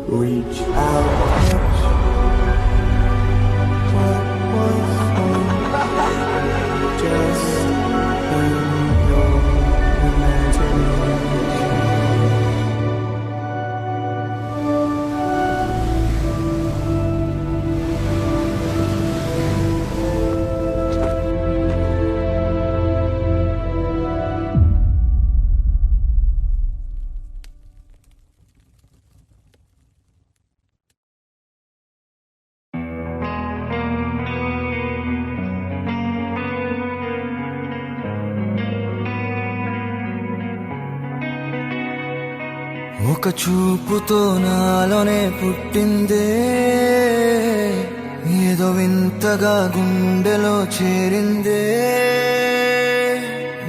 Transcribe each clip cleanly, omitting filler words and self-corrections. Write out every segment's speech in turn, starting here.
Reach out, touch what was just in your imagination. ఒక చూపుతో నాలోనే పుట్టిందే ఏదో వింతగా గుండెలో చేరిందే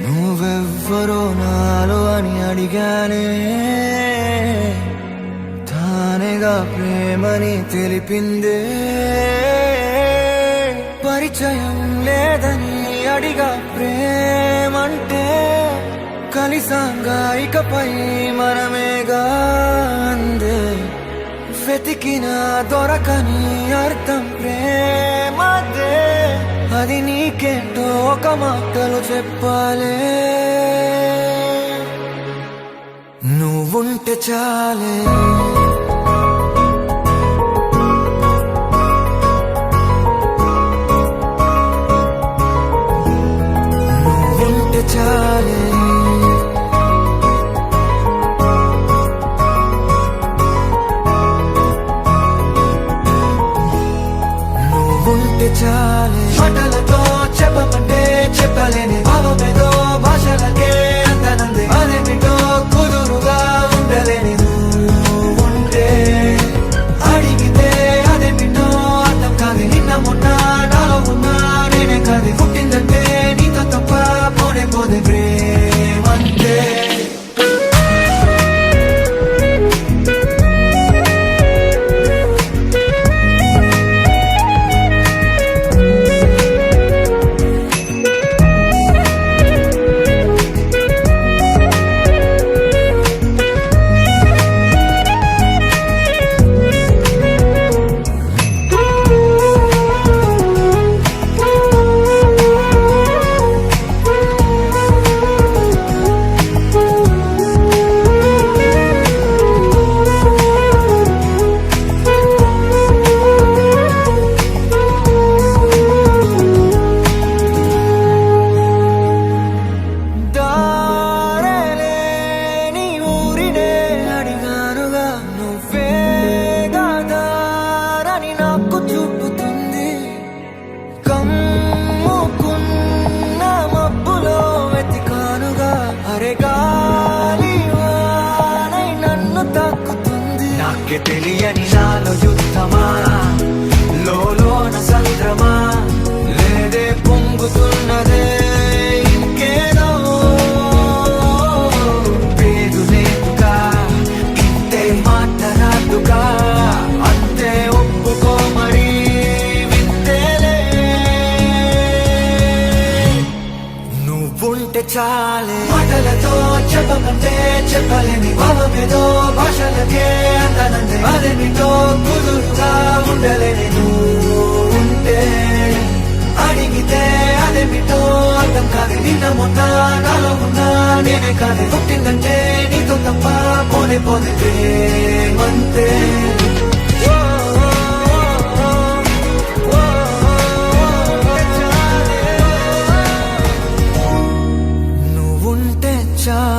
నువ్వెవ్వరో నాలో అని అడిగానే తానేగా ప్రేమని తెలిపిందే పరిచయం లేదని అడిగా ప్రేమంటే కలిసాంగా ఇకపై మనమేగా అందే వెతికినా దొరకని అర్థం ప్రేమదే అది నీకేంటో ఒక మాటలు చెప్పాలే నువ్వుంటే చాలే నువ్వుంటే చాలే చాలే మాటలతో చెప్పమంటే చెప్పలేని భావమేదో భాషలకే అందనంది అదేమిటో కుదురుగా ఉండలేని ఉంటే అడిగితే అదేమిటో అర్థం కాదు నిన్న మొన్న నాలో ఉన్నా నేనే కాదు పుట్టిందంటే నీతో తప్ప పోనే పోదే ప్రేమంతే తెలియని నాలో యుద్ధమా లోన సంద్రమా లేదే పొంగుతున్నదే ఇంకేదో పేరు లేదుగా ఇంతే మాట్లాడుగా అంతే ఒప్పుకో మరి వింతేలే నువ్వుంటే చాలే మాటలతో చెప్పమంటే చెప్పలేని భావమేదో భాషలకే అందనందే అదేమిటో కుదురుగా ఉండలేని ఉంటే అడిగితే అదేమిటో అర్థం కాదు నిన్న మొన్న నాలో ఉన్నా నేనే కాదు పుట్టిందంటే నీతో తప్ప పోనే పోదే ప్రేమంతే నువ్వుంటే చాలు